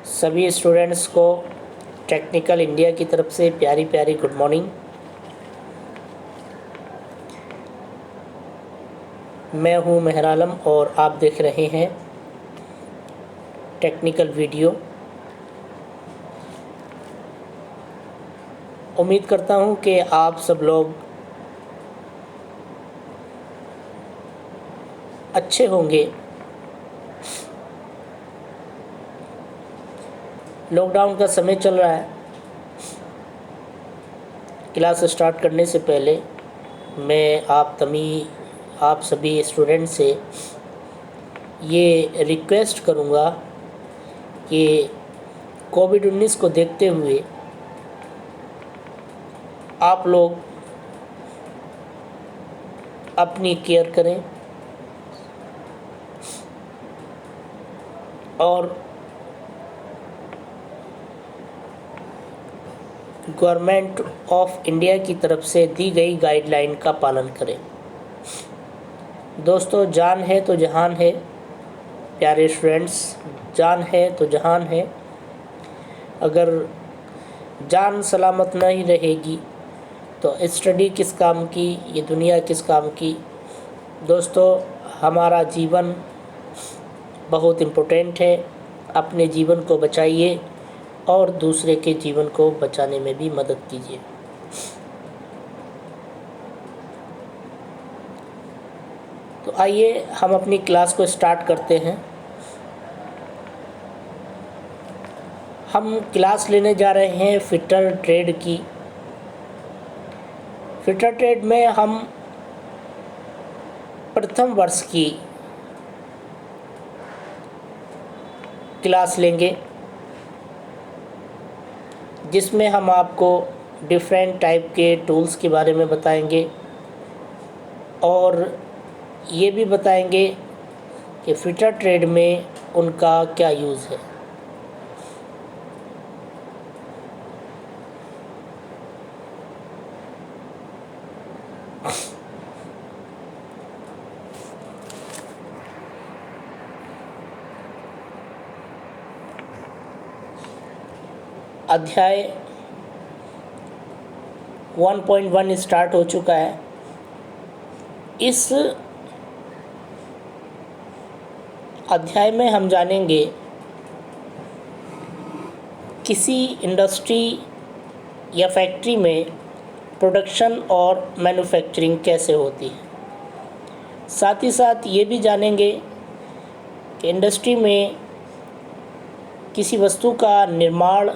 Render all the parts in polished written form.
सभी स्टूडेंट्स को technical India की तरफ से प्यारी प्यारी गुड मॉर्निंग। मैं हूं मेहर आलम और आप देख रहे हैं टेक्निकल वीडियो। उम्मीद करता हूं कि आप सब लोग अच्छे होंगे। लॉकडाउन का समय चल रहा है। क्लास स्टार्ट करने से पहले मैं आप सभी स्टूडेंट से ये रिक्वेस्ट करूँगा कि कोविड-19 को देखते हुए आप लोग अपनी केयर करें और गवर्नमेंट ऑफ इंडिया की तरफ से दी गई गाइडलाइन का पालन करें। दोस्तों, जान है तो जहान है। प्यारे स्टूडेंट्स, जान है तो जहान है। अगर जान सलामत नहीं रहेगी तो स्टडी किस काम की, ये दुनिया किस काम की। दोस्तों, हमारा जीवन बहुत इम्पोर्टेंट है। अपने जीवन को बचाइए और दूसरे के जीवन को बचाने में भी मदद कीजिए। तो आइए हम अपनी क्लास को स्टार्ट करते हैं। हम क्लास लेने जा रहे हैं फिटर ट्रेड की। फिटर ट्रेड में हम प्रथम वर्ष की क्लास लेंगे, जिसमें हम आपको डिफरेंट टाइप के टूल्स के बारे में बताएंगे और ये भी बताएंगे कि फिटर ट्रेड में उनका क्या यूज़ है। अध्याय 1.1 स्टार्ट हो चुका है। इस अध्याय में हम जानेंगे किसी इंडस्ट्री या फैक्ट्री में प्रोडक्शन और मैन्युफैक्चरिंग कैसे होती है। साथ ही साथ ये भी जानेंगे कि इंडस्ट्री में किसी वस्तु का निर्माण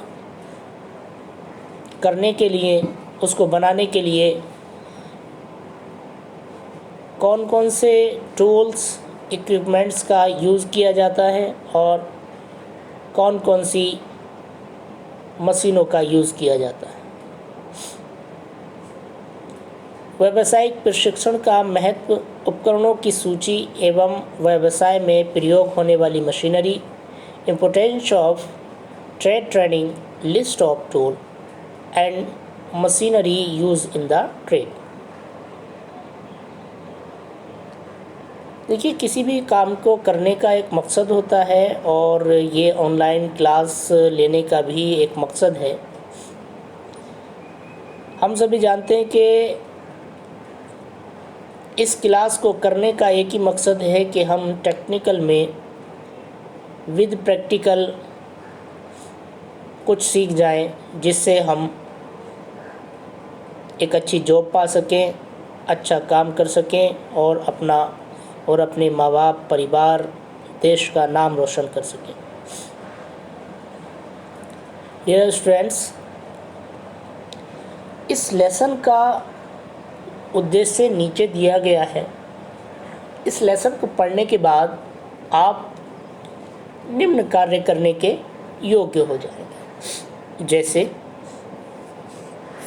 करने के लिए, उसको बनाने के लिए कौन कौन से टूल्स, इक्विपमेंट्स का यूज़ किया जाता है और कौन कौन सी मशीनों का यूज़ किया जाता है। व्यावसायिक प्रशिक्षण का महत्व, उपकरणों की सूची एवं व्यवसाय में प्रयोग होने वाली machinery, importance of trade training, list of tool and machinery use in the trade. देखिए, किसी भी काम को करने का एक मकसद होता है और ये ऑनलाइन क्लास लेने का भी एक मकसद है। हम सभी जानते हैं कि इस क्लास को करने का एक ही मकसद है कि हम टेक्निकल में विद प्रैक्टिकल कुछ सीख जाएं, जिससे हम एक अच्छी जॉब पा सकें, अच्छा काम कर सकें और अपने माँ बाप, परिवार, देश का नाम रोशन कर सकें। डियर स्टूडेंट्स, इस लेसन का उद्देश्य नीचे दिया गया है। इस लेसन को पढ़ने के बाद आप निम्न कार्य करने के योग्य हो जाएंगे। जैसे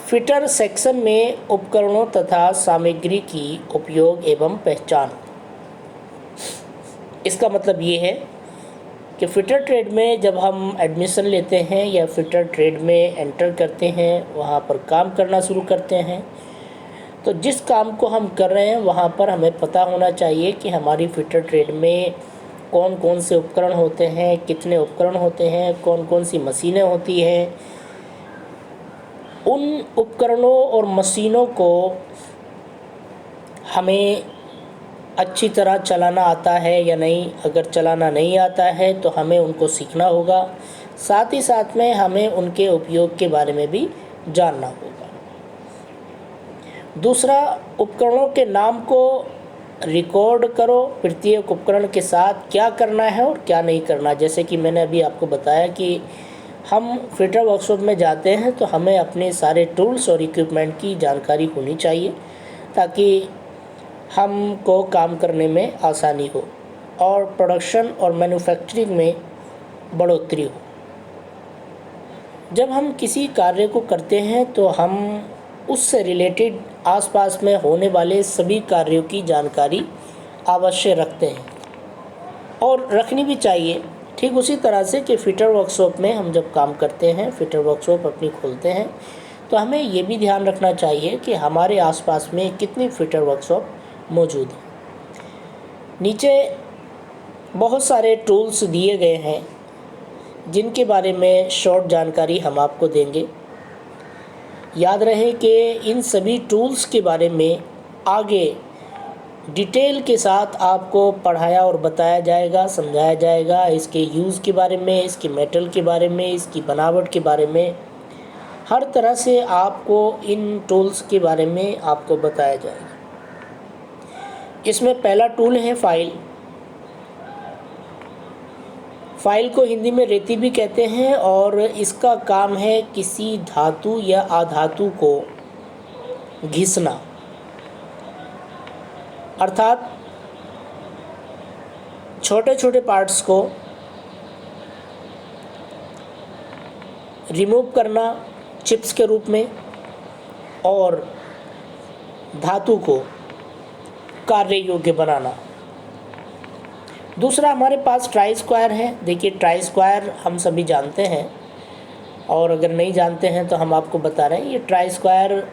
फिटर सेक्शन में उपकरणों तथा सामग्री की उपयोग एवं पहचान। इसका मतलब ये है कि फिटर ट्रेड में जब हम एडमिशन लेते हैं या फिटर ट्रेड में एंटर करते हैं, वहाँ पर काम करना शुरू करते हैं, तो जिस काम को हम कर रहे हैं वहाँ पर हमें पता होना चाहिए कि हमारी फिटर ट्रेड में कौन कौन से उपकरण होते हैं, कितने उपकरण होते हैं, कौन कौन सी मशीनें होती हैं, उन उपकरणों और मशीनों को हमें अच्छी तरह चलाना आता है या नहीं। अगर चलाना नहीं आता है तो हमें उनको सीखना होगा। साथ ही साथ में हमें उनके उपयोग के बारे में भी जानना होगा। दूसरा, उपकरणों के नाम को रिकॉर्ड करो। प्रत्येक उपकरण के साथ क्या करना है और क्या नहीं करना। जैसे कि मैंने अभी आपको बताया कि हम फिटर वर्कशॉप में जाते हैं तो हमें अपने सारे टूल्स और इक्विपमेंट की जानकारी होनी चाहिए ताकि हमको काम करने में आसानी हो और प्रोडक्शन और मैन्युफैक्चरिंग में बढ़ोतरी हो। जब हम किसी कार्य को करते हैं तो हम उससे रिलेटेड आसपास में होने वाले सभी कार्यों की जानकारी अवश्य रखते हैं और रखनी भी चाहिए। ठीक उसी तरह से कि फिटर वर्कशॉप में हम जब काम करते हैं, फिटर वर्कशॉप अपनी खोलते हैं, तो हमें ये भी ध्यान रखना चाहिए कि हमारे आसपास में कितनी फिटर वर्कशॉप मौजूद है। नीचे बहुत सारे टूल्स दिए गए हैं जिनके बारे में शॉर्ट जानकारी हम आपको देंगे। याद रहे कि इन सभी टूल्स के बारे में आगे डिटेल के साथ आपको पढ़ाया और बताया जाएगा, समझाया जाएगा। इसके यूज़ के बारे में, इसके मेटल के बारे में, इसकी बनावट के बारे में, हर तरह से आपको इन टूल्स के बारे में आपको बताया जाएगा। इसमें पहला टूल है फाइल। फाइल को हिंदी में रेती भी कहते हैं और इसका काम है किसी धातु या अधातु को घिसना, अर्थात छोटे छोटे पार्ट्स को रिमूव करना चिप्स के रूप में और धातु को कार्य योग्य बनाना। दूसरा हमारे पास ट्राई स्क्वायर है। देखिए, ट्राई स्क्वायर हम सभी जानते हैं और अगर नहीं जानते हैं तो हम आपको बता रहे हैं। ये ट्राई स्क्वायर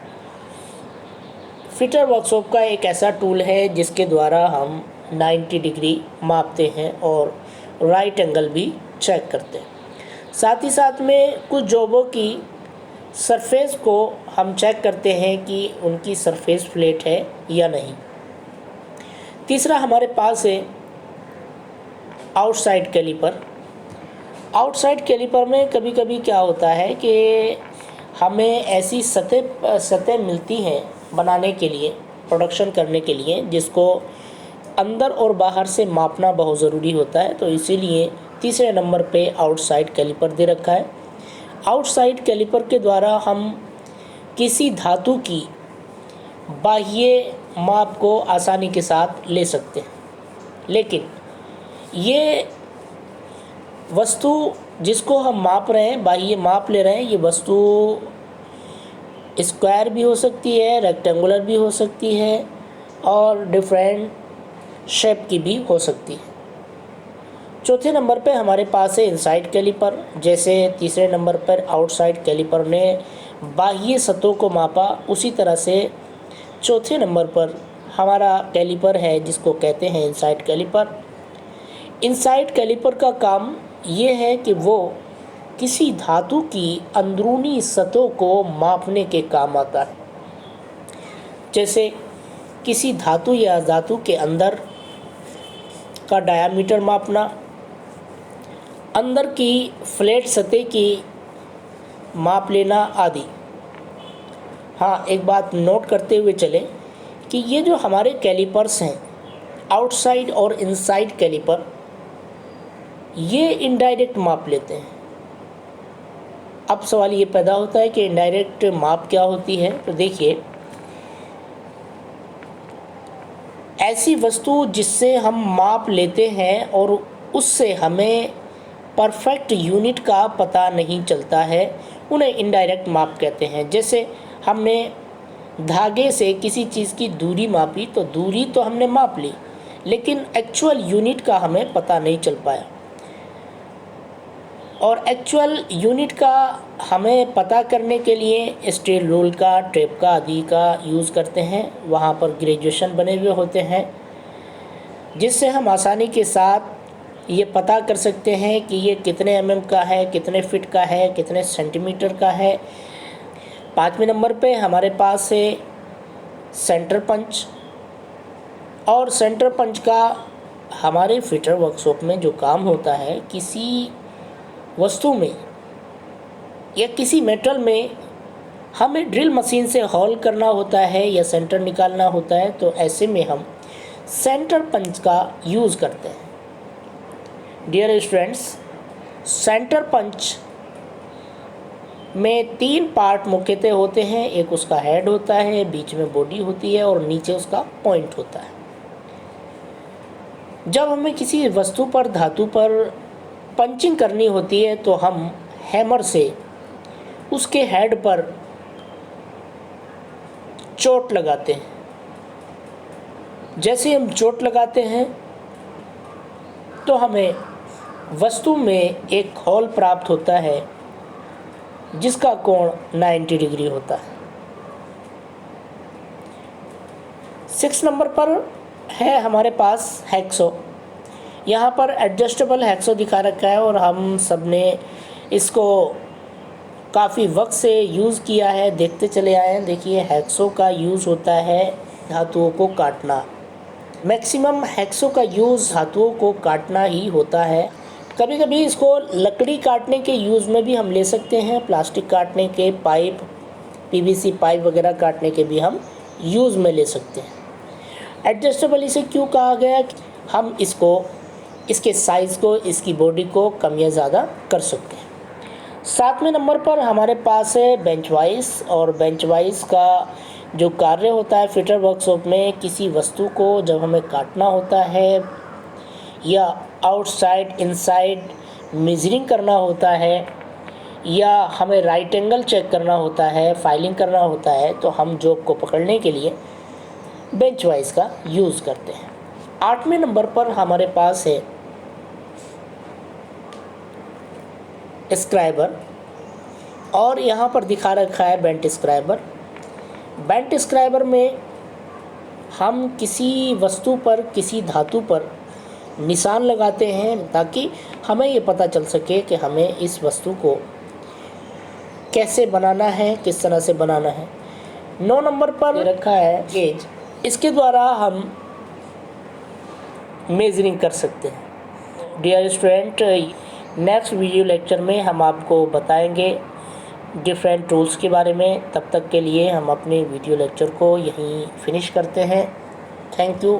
फिटर वर्कशॉप का एक ऐसा टूल है जिसके द्वारा हम 90 डिग्री मापते हैं और राइट एंगल भी चेक करते हैं। साथ ही साथ में कुछ जॉबों की सरफेस को हम चेक करते हैं कि उनकी सरफेस फ्लैट है या नहीं। तीसरा हमारे पास है आउटसाइड कैलिपर। आउटसाइड कैलिपर में कभी कभी क्या होता है कि हमें ऐसी सतह मिलती हैं बनाने के लिए, प्रोडक्शन करने के लिए, जिसको अंदर और बाहर से मापना बहुत ज़रूरी होता है। तो इसीलिए तीसरे नंबर पे आउटसाइड कैलिपर दे रखा है। आउटसाइड कैलिपर के द्वारा हम किसी धातु की बाह्य माप को आसानी के साथ ले सकते हैं, लेकिन ये वस्तु जिसको हम माप रहे हैं, बाह्य माप ले रहे हैं, ये वस्तु स्क्वायर भी हो सकती है, रेक्टेंगुलर भी हो सकती है और डिफरेंट शेप की भी हो सकती है। चौथे नंबर पे हमारे पास है इनसाइड कैलिपर। जैसे तीसरे नंबर पर आउटसाइड कैलिपर ने बाह्य सतहों को मापा, उसी तरह से चौथे नंबर पर हमारा कैलिपर है जिसको कहते हैं इनसाइड कैलिपर। इनसाइड कैलिपर का काम ये है कि वो किसी धातु की अंदरूनी सतहों को मापने के काम आता है। जैसे किसी धातु या धातु के अंदर का डायामीटर मापना, अंदर की फ्लैट सतह की माप लेना आदि। हाँ, एक बात नोट करते हुए चले कि ये जो हमारे कैलिपर्स हैं, आउटसाइड और इनसाइड कैलिपर, ये इनडायरेक्ट माप लेते हैं। अब सवाल ये पैदा होता है कि इनडायरेक्ट माप क्या होती है। तो देखिए, ऐसी वस्तु जिससे हम माप लेते हैं और उससे हमें परफेक्ट यूनिट का पता नहीं चलता है, उन्हें इनडायरेक्ट माप कहते हैं। जैसे हमने धागे से किसी चीज़ की दूरी मापी, तो दूरी तो हमने माप ली, लेकिन एक्चुअल यूनिट का हमें पता नहीं चल पाया। और एक्चुअल यूनिट का हमें पता करने के लिए स्टील रूल का, टेप का आदि का यूज़ करते हैं। वहाँ पर ग्रेजुएशन बने हुए होते हैं जिससे हम आसानी के साथ ये पता कर सकते हैं कि ये कितने mm का है, कितने फीट का है, कितने सेंटीमीटर का है। 5वें नंबर पे हमारे पास है सेंटर पंच। और सेंटर पंच का हमारे फिटर वर्कशॉप में जो काम होता है, किसी वस्तु में या किसी मेटल में हमें ड्रिल मशीन से होल करना होता है या सेंटर निकालना होता है, तो ऐसे में हम सेंटर पंच का यूज़ करते हैं। डियर स्टूडेंट्स, सेंटर पंच में 3 पार्ट मुख्यतः होते हैं। एक उसका हेड होता है, बीच में बॉडी होती है और नीचे उसका पॉइंट होता है। जब हमें किसी वस्तु पर, धातु पर पंचिंग करनी होती है तो हम हैमर से उसके हेड पर चोट लगाते हैं। जैसे हम चोट लगाते हैं तो हमें वस्तु में एक होल प्राप्त होता है जिसका कोण 90 डिग्री होता है। 6 नंबर पर है हमारे पास हैक्सो। यहाँ पर एडजस्टेबल हैक्सो दिखा रखा है और हम सब ने इसको काफ़ी वक्त से यूज़ किया है, देखते चले आए हैं। देखिए, हैक्सो का यूज़ होता है धातुओं को काटना। मैक्सिमम हैक्सो का यूज़ धातुओं को काटना ही होता है। कभी कभी इसको लकड़ी काटने के यूज़ में भी हम ले सकते हैं। प्लास्टिक काटने के, पाइप, पीवीसी पाइप वगैरह काटने के भी हम यूज़ में ले सकते हैं। एडजस्टेबल इसे क्यों कहा गया? हम इसको, इसके साइज़ को, इसकी बॉडी को कम या ज़्यादा कर सकते हैं। 7वें नंबर पर हमारे पास है बेंच वाइस। और बेंच वाइस का जो कार्य होता है फिटर वर्कशॉप में, किसी वस्तु को जब हमें काटना होता है या आउटसाइड इनसाइड मेजरिंग करना होता है या हमें राइट एंगल चेक करना होता है, फाइलिंग करना होता है, तो हम जॉब को पकड़ने के लिए बेंच वाइस का यूज़ करते हैं। 8वें नंबर पर हमारे पास है स्क्राइबर। और यहाँ पर दिखा रखा है बेंट स्क्राइबर। बेंट स्क्राइबर में हम किसी वस्तु पर, किसी धातु पर निशान लगाते हैं ताकि हमें ये पता चल सके कि हमें इस वस्तु को कैसे बनाना है, किस तरह से बनाना है। 9 नंबर पर रखा है गेज। इसके द्वारा हम मेजरिंग कर सकते हैं। Dear student, next video lecture में हम आपको बताएंगे डिफरेंट टूल्स के बारे में। तब तक के लिए हम अपने वीडियो लेक्चर को यहीं फिनिश करते हैं। Thank you.